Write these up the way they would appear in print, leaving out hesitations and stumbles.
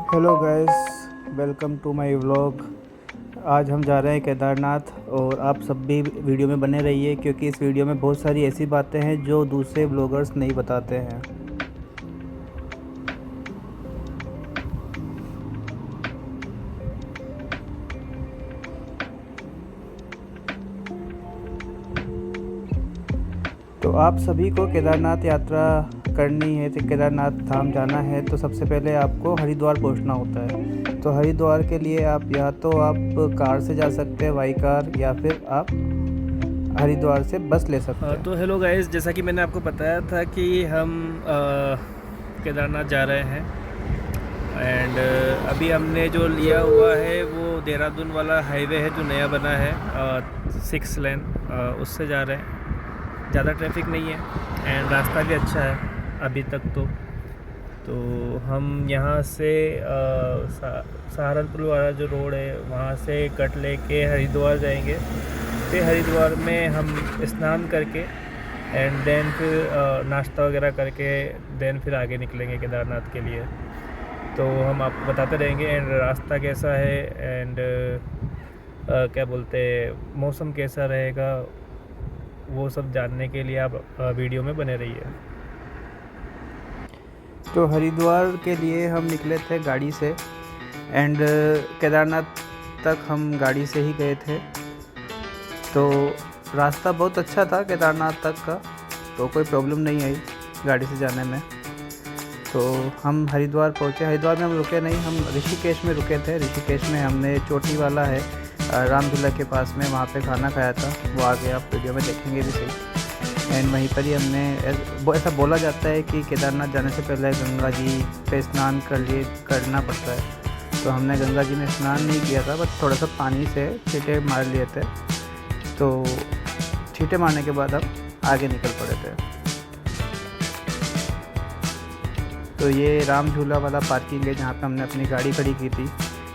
Hello guys, welcome to my vlog. आज हम जा रहे हैं केदारनाथ और आप सब भी वीडियो में बने रहिए क्योंकि इस वीडियो में बहुत सारी ऐसी बातें हैं जो दूसरे व्लॉगर्स नहीं बताते हैं। तो आप सभी को केदारनाथ यात्रा करनी है तो केदारनाथ धाम जाना है तो सबसे पहले आपको हरिद्वार पहुंचना होता है। तो हरिद्वार के लिए आप या तो आप कार से जा सकते हैं, बाई कार, या फिर आप हरिद्वार से बस ले सकते हैं। तो हेलो गाइस, जैसा कि मैंने आपको बताया था कि हम केदारनाथ जा रहे हैं एंड अभी हमने जो लिया हुआ है वो देहरादून वाला हाईवे है जो नया बना है 6 लेन, उससे जा रहे हैं। ज़्यादा ट्रैफिक नहीं है एंड रास्ता भी अच्छा है अभी तक तो हम यहाँ से सहारनपुर वाला जो रोड है वहाँ से कट लेके हरिद्वार जाएंगे। फिर हरिद्वार में हम स्नान करके एंड देन फिर नाश्ता वगैरह करके देन फिर आगे निकलेंगे केदारनाथ के लिए। तो हम आपको बताते रहेंगे एंड रास्ता कैसा है एंड क्या बोलते हैं मौसम कैसा रहेगा वो सब जानने के लिए आप वीडियो में बने रहिए। तो हरिद्वार के लिए हम निकले थे गाड़ी से एंड केदारनाथ तक हम गाड़ी से ही गए थे। तो रास्ता बहुत अच्छा था केदारनाथ तक का, तो कोई प्रॉब्लम नहीं आई गाड़ी से जाने में। तो हम हरिद्वार पहुँचे। हरिद्वार में हम रुके नहीं, हम ऋषिकेश में रुके थे। ऋषिकेश में हमने चोटी वाला है रामझूला के पास में, वहाँ पे खाना खाया था। वो आगे आप वीडियो में देखेंगे भी सही। एंड वहीं पर ही हमने ऐसा बोला जाता है कि केदारनाथ जाने से पहले गंगा जी पे स्नान करना पड़ता है। तो हमने गंगा जी में स्नान नहीं किया था, बस थोड़ा सा पानी से छींटे मार लिए थे। तो छींटे मारने के बाद हम आगे निकल पड़े थे। तो ये राम झूला वाला पार्किंग है जहाँ पे हमने अपनी गाड़ी खड़ी की थी,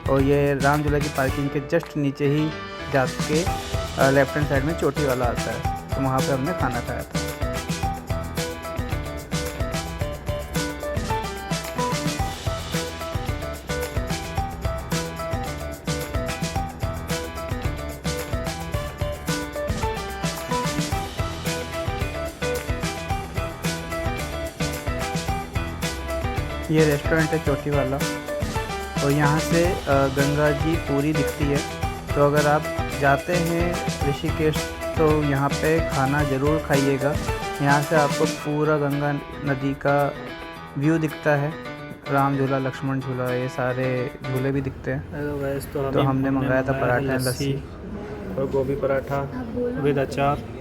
और ये राम झूला की पार्किंग के जस्ट नीचे ही जाके लेफ्ट हैंड साइड में चोटी वाला आता है, तो वहाँ पे हमने खाना खाया था। ये रेस्टोरेंट है चोटी वाला, और यहाँ से गंगा जी पूरी दिखती है। तो अगर आप जाते हैं ऋषिकेश तो यहाँ पे खाना ज़रूर खाइएगा। यहाँ से आपको पूरा गंगा नदी का व्यू दिखता है। राम झूला, लक्ष्मण झूला, ये सारे झूले भी दिखते हैं। हेलो गाइस, तो हमने मंगाया था पराठा, लस्सी और गोभी पराठा विद अचार।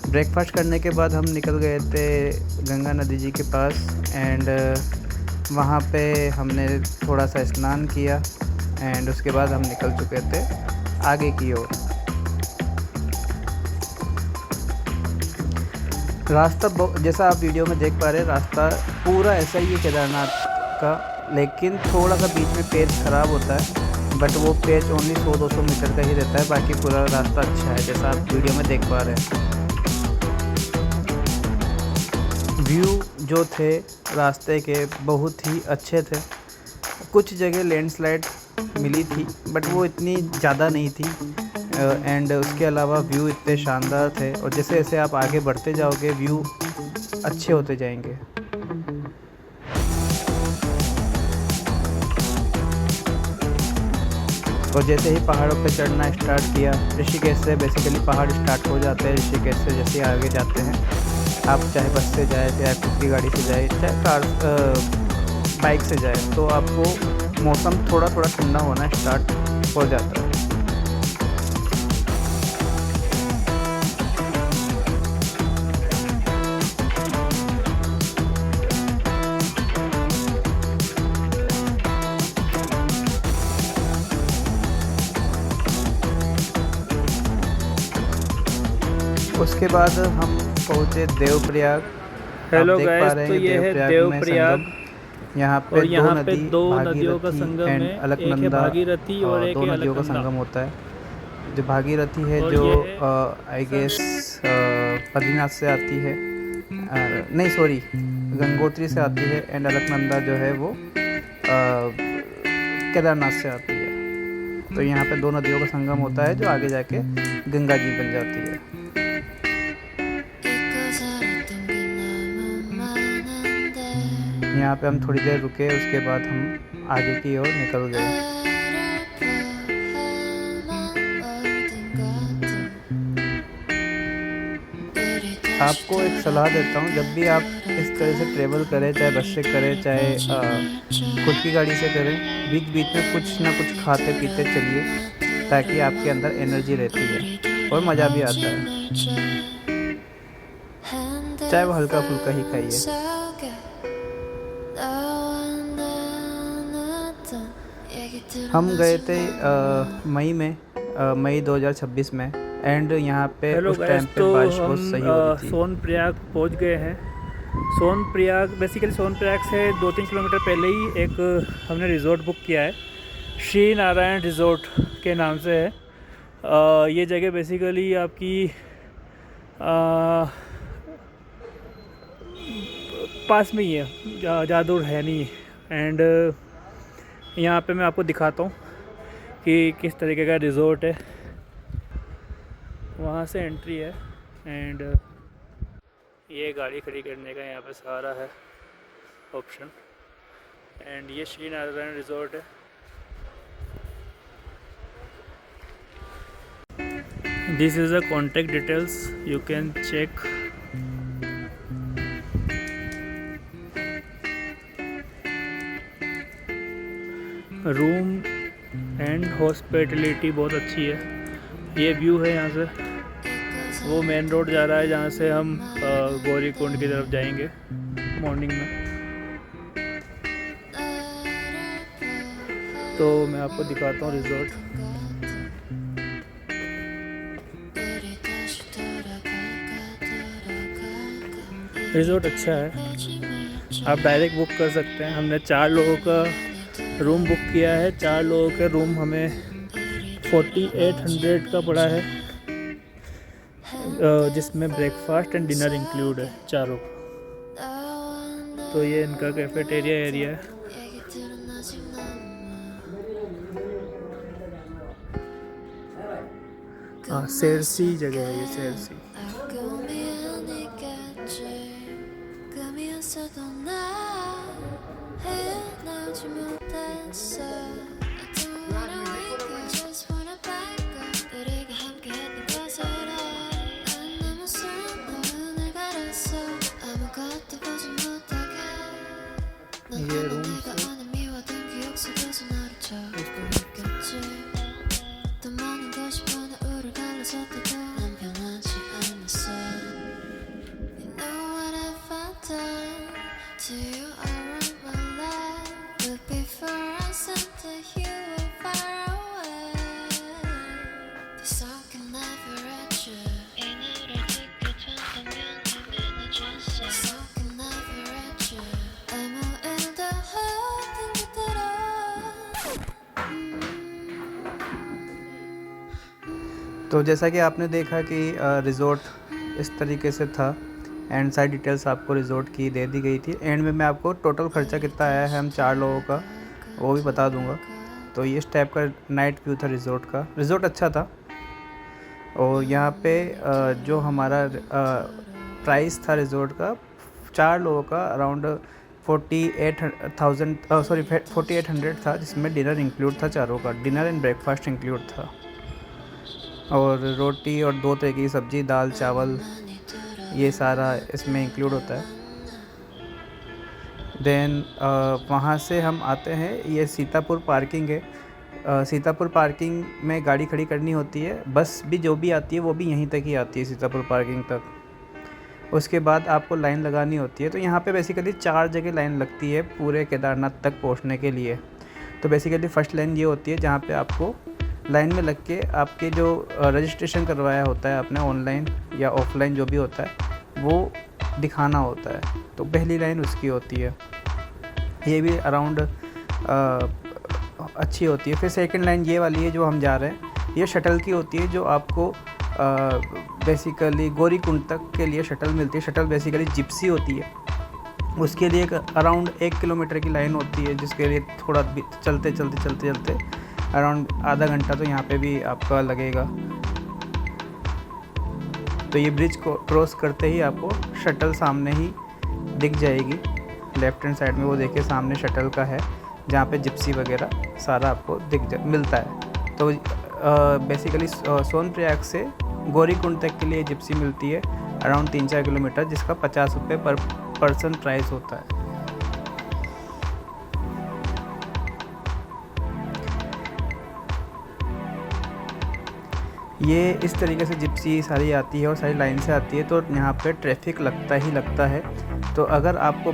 ब्रेकफास्ट करने के बाद हम निकल गए थे गंगा नदी जी के पास एंड वहाँ पे हमने थोड़ा सा स्नान किया एंड उसके बाद हम निकल चुके थे आगे की ओर। रास्ता जैसा आप वीडियो में देख पा रहे हैं, रास्ता पूरा ऐसा ही है केदारनाथ का, लेकिन थोड़ा सा बीच में पेच ख़राब होता है, बट वो पेच ओनली 100-200 मीटर का ही रहता है। बाकी पूरा रास्ता अच्छा है जैसा आप वीडियो में देख पा रहे हैं। व्यू जो थे रास्ते के बहुत ही अच्छे थे। कुछ जगह लैंडस्लाइड मिली थी बट वो इतनी ज़्यादा नहीं थी एंड उसके अलावा व्यू इतने शानदार थे, और जैसे जैसे आप आगे बढ़ते जाओगे व्यू अच्छे होते जाएंगे। और जैसे ही पहाड़ों पे चढ़ना स्टार्ट किया, ऋषिकेश से बेसिकली पहाड़ स्टार्ट हो जाते हैं। ऋषिकेश से जैसे आगे जाते हैं, आप चाहे बस से जाए, चाहे खुद की गाड़ी से जाए, चाहे बाइक से जाए, तो आपको मौसम थोड़ा थोड़ा ठंडा होना स्टार्ट हो जाता है। उसके बाद हम पहुँचे देवप्रयाग। हेलो गाइस, तो ये है देवप्रयाग। यहाँ और यहाँ पे दो भागीरथी नदियों का संगम है, एक है भागीरथी और एक है दो नदियों का अलकनंदा। संगम होता है। जो भागीरथी है और जो ये आई गेस बद्रीनाथ से आती है, नहीं सॉरी गंगोत्री से आती है, एंड अलकनंदा जो है वो केदारनाथ से आती है। तो यहाँ पे दो नदियों का संगम होता है जो आगे जाके गंगा जी बन जाती है। यहाँ पे हम थोड़ी देर रुके, उसके बाद हम आगे की ओर निकल गए। आपको एक सलाह देता हूँ, जब भी आप इस तरह से ट्रेवल करें, चाहे बस से करें चाहे खुद की गाड़ी से करें, बीच बीच में कुछ ना कुछ खाते पीते चलिए, ताकि आपके अंदर एनर्जी रहती है और मज़ा भी आता है, चाहे वो हल्का फुल्का ही खाइए। हम गए थे मई 2026 में, एंड यहाँ पे हेलो उस गाइस, टाइम पे तो बारिश बहुत हम सही हो रही थी। सोनप्रयाग पहुँच गए हैं। सोनप्रयाग बेसिकली सोनप्रयाग से 2-3 किलोमीटर पहले ही एक हमने रिज़ॉर्ट बुक किया है, श्री नारायण रिज़ॉर्ट के नाम से है। ये जगह बेसिकली आपकी पास में ही है, ज़्यादा दूर है नहीं। एंड यहाँ पे मैं आपको दिखाता हूँ कि किस तरीके का रिज़ॉर्ट है। वहाँ से एंट्री है, एंड ये गाड़ी खड़ी करने का यहाँ पे सारा है ऑप्शन। एंड ये श्री नारायण रिज़ॉर्ट है। This is the contact details, you can check. Room and hospitality बहुत अच्छी है। ये व्यू है यहाँ से, वो मेन रोड जा रहा है जहाँ से हम गौरीकुंड की तरफ जाएंगे मॉर्निंग में। तो मैं आपको दिखाता हूँ रिज़ॉर्ट। रिज़ॉर्ट अच्छा है, आप डायरेक्ट बुक कर सकते हैं। हमने 4 लोगों का रूम बुक किया है। 4 लोगों का रूम हमें 4800 का पड़ा है, जिसमें ब्रेकफास्ट एंड डिनर इंक्लूड है चारों। तो ये इनका कैफेटेरिया एरिया है। हाँ, सेरसी जगह है ये, सेरसी। ये रूम तो जैसा कि आपने देखा कि रिज़ॉर्ट इस तरीके से था, एंड सारी डिटेल्स आपको रिज़ॉर्ट की दे दी गई थी। एंड में मैं आपको टोटल ख़र्चा कितना आया है हम 4 लोगों का वो भी बता दूंगा। तो ये इस टाइप का नाइट व्यू था रिज़ॉर्ट का। रिज़ॉर्ट अच्छा था, और यहाँ पे जो हमारा प्राइस था रिज़ॉर्ट का 4 लोगों का अराउंड 4800 था, जिसमें डिनर इंक्लूड था चारों का। डिनर एंड ब्रेकफास्ट इंक्लूड था, और रोटी और 2 तरह की सब्ज़ी, दाल चावल, ये सारा इसमें इंक्लूड होता है। देन वहाँ से हम आते हैं, ये सीतापुर पार्किंग है। सीतापुर पार्किंग में गाड़ी खड़ी करनी होती है। बस भी जो भी आती है वो भी यहीं तक ही आती है, सीतापुर पार्किंग तक। उसके बाद आपको लाइन लगानी होती है। तो यहाँ पे बेसिकली 4 जगह लाइन लगती है पूरे केदारनाथ तक पहुँचने के लिए। तो बेसिकली फ़र्स्ट लाइन ये होती है जहाँ पे आपको लाइन में लग के आपके जो रजिस्ट्रेशन करवाया होता है आपने ऑनलाइन या ऑफलाइन जो भी होता है वो दिखाना होता है। तो पहली लाइन उसकी होती है, ये भी अराउंड अच्छी होती है। फिर सेकंड लाइन ये वाली है जो हम जा रहे हैं, ये शटल की होती है जो आपको बेसिकली गौरीकुंड तक के लिए शटल मिलती है। शटल बेसिकली जिप्सी होती है, उसके लिए एक अराउंड 1 किलोमीटर की लाइन होती है, जिसके लिए थोड़ा चलते अराउंड आधा घंटा तो यहाँ पे भी आपका लगेगा। तो ये ब्रिज को क्रॉस करते ही आपको शटल सामने ही दिख जाएगी। लेफ्ट हैंड साइड में वो देखिए सामने शटल का है, जहाँ पे जिप्सी वगैरह सारा आपको मिलता है। तो बेसिकली सोनप्रयाग से गौरीकुंड तक के लिए जिप्सी मिलती है अराउंड 3-4 किलोमीटर, जिसका 50 रुपये पर पर्सन प्राइस होता है। ये इस तरीके से जिप्सी सारी आती है और सारी लाइन से आती है, तो यहाँ पे ट्रैफिक लगता है। तो अगर आपको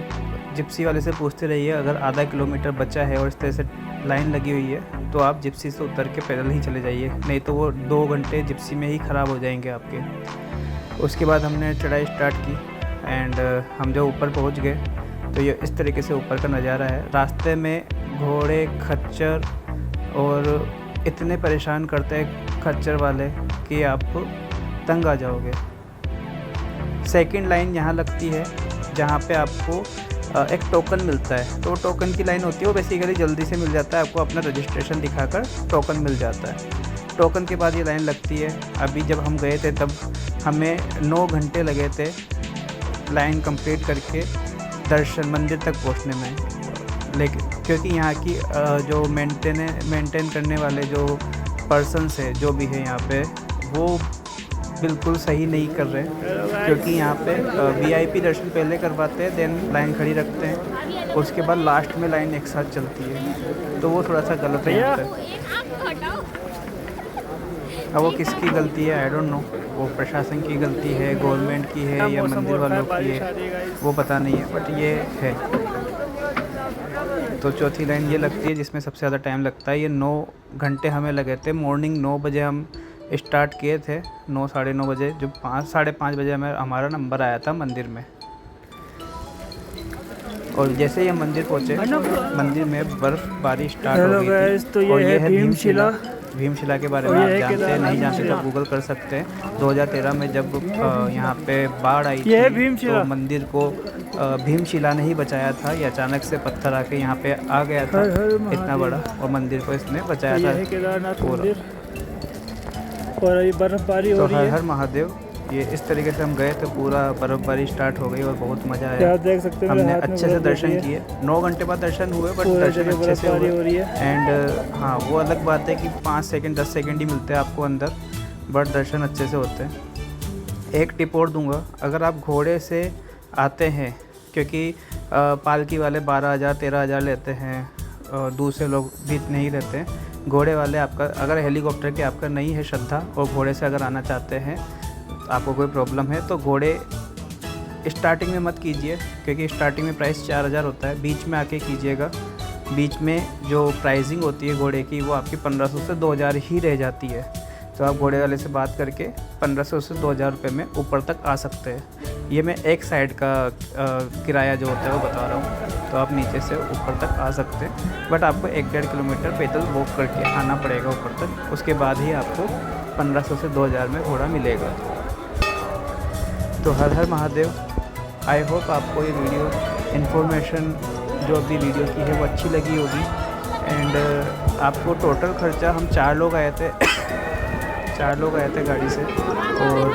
जिप्सी वाले से पूछते रहिए, अगर आधा किलोमीटर बचा है और इस तरह से लाइन लगी हुई है तो आप जिप्सी से उतर के पैदल ही चले जाइए, नहीं तो वो 2 घंटे जिप्सी में ही ख़राब हो जाएंगे आपके। उसके बाद हमने चढ़ाई स्टार्ट की एंड हम जब ऊपर पहुंच गए तो ये इस तरीके से ऊपर का नज़ारा है। रास्ते में घोड़े, खच्चर और इतने परेशान करते हैं खच्चर वाले कि आप तंग आ जाओगे। सेकंड लाइन यहाँ लगती है जहाँ पे आपको एक टोकन मिलता है। तो टोकन की लाइन होती है, वो बेसिकली जल्दी से मिल जाता है, आपको अपना रजिस्ट्रेशन दिखाकर टोकन मिल जाता है। टोकन के बाद ये लाइन लगती है। अभी जब हम गए थे तब हमें 9 घंटे लगे थे लाइन कंप्लीट करके दर्शन मंदिर तक पहुंचने में। लेकिन क्योंकि यहाँ की जो मेंटेन करने वाले जो पर्सन्स है, जो भी है यहाँ पे, वो बिल्कुल सही नहीं कर रहे, क्योंकि यहाँ पे VIP दर्शन पहले करवाते हैं, देन लाइन खड़ी रखते हैं, उसके बाद लास्ट में लाइन एक साथ चलती है, तो वो थोड़ा सा गलत है यहाँ पे। अब वो किसकी गलती है आई डोंट नो, वो प्रशासन की गलती है, गवर्नमेंट की है या मंदिर वालों की है, वो पता नहीं है, बट ये है। तो चौथी लाइन ये लगती है जिसमें सबसे ज़्यादा टाइम लगता है। ये 9 घंटे हमें लगे थे। मॉर्निंग 9 बजे हम स्टार्ट किए थे, 9 साढ़े 9 बजे, जो 5-5:30 बजे हमारा नंबर आया था मंदिर में। और जैसे ही हम मंदिर पहुँचे, मंदिर में बर्फ़बारी स्टार्ट हो गई थी। तो ये है भीमशिला के बारे में आप जानते हैं, नहीं जानते तो गूगल कर सकते हैं। 2013 में जब यहाँ पे बाढ़ आई थी तो मंदिर को भीमशिला ने ही बचाया था। ये अचानक से पत्थर आके यहाँ पे आ गया था इतना बड़ा, और मंदिर को इसने बचाया था। केदारनाथ मंदिर, और अभी बर्फ़बारी हो रही है। हर हर महादेव। ये इस तरीके से हम गए तो पूरा बर्फ़बारी स्टार्ट हो गई और बहुत मज़ा आया। आप देख सकते हैं हमने अच्छे से दर्शन किए। 9 घंटे बाद दर्शन हुए, बट दर्शन अच्छे से हुए। एंड हाँ, वो अलग बात है कि 5 सेकंड 10 सेकंड ही मिलते हैं आपको अंदर, बट दर्शन अच्छे से होते हैं। एक टिप और दूँगा, अगर आप घोड़े से आते हैं, क्योंकि पालकी वाले 12,000 13,000 लेते हैं, दूसरे लोग भी इतने ही रहते हैं। घोड़े वाले आपका, अगर हेलीकॉप्टर की आपका नहीं है श्रद्धा और घोड़े से अगर आना चाहते हैं, आपको कोई प्रॉब्लम है, तो घोड़े स्टार्टिंग में मत कीजिए, क्योंकि स्टार्टिंग में प्राइस 4,000 होता है। बीच में आके कीजिएगा। बीच में जो प्राइसिंग होती है घोड़े की, वो आपकी 1500 से 2,000 ही रह जाती है। तो आप घोड़े वाले से बात करके 1500 से 2,000 रुपये में ऊपर तक आ सकते हैं। ये मैं एक साइड का किराया जो होता है वो बता रहा हूँ। तो आप नीचे से ऊपर तक आ सकते हैं, बट आपको 1-1.5 किलोमीटर पैदल वॉक करके आना पड़ेगा ऊपर तक। उसके बाद ही आपको 1500 से 2,000 में घोड़ा मिलेगा। तो हर हर महादेव। आई होप आपको ये वीडियो इन्फॉर्मेशन जो अभी वीडियो की है वो अच्छी लगी होगी। एंड आपको टोटल खर्चा, हम 4 लोग आए थे 4 लोग आए थे गाड़ी से, और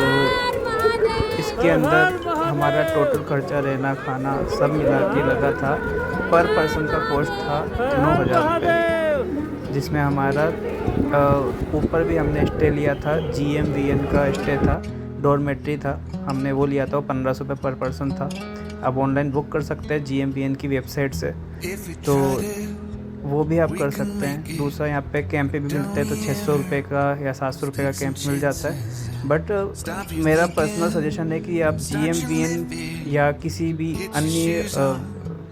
इसके अंदर हमारा टोटल खर्चा, रहना खाना सब मिला के लगा था, पर पर्सन का कॉस्ट था 9,000 रुपये, जिसमें हमारा ऊपर भी हमने स्टे लिया था, GMVN का स्टे था, डॉर्मेट्री था, हमने वो लिया था, वो 1500 रुपये पर पर्सन था। आप ऑनलाइन बुक कर सकते हैं GMVN की वेबसाइट से, तो वो भी आप कर सकते हैं। दूसरा, यहाँ पे कैंप भी मिलते हैं, तो 600 रुपये का या 700 रुपये का कैंप मिल जाता है। बट मेरा पर्सनल सजेशन है कि आप GMVN या किसी भी अन्य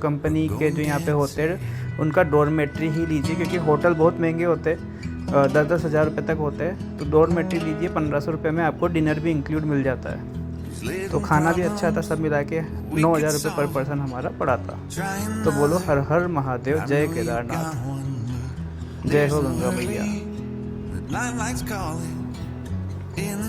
कंपनी के जो यहाँ पे होते हैं उनका डॉर्मेट्री ही लीजिए, क्योंकि होटल बहुत महंगे होते हैं, 10-10 हज़ार रुपये तक होते हैं। तो डॉर्मेट्री लीजिए, 1500 रुपये में आपको डिनर भी इंक्लूड मिल जाता है। तो खाना भी अच्छा था, सब मिला के 9,000 रुपये पर पर्सन हमारा पड़ा था। तो बोलो हर हर महादेव, जय केदारनाथ, जय हो गंगा मैया। Night lights calling in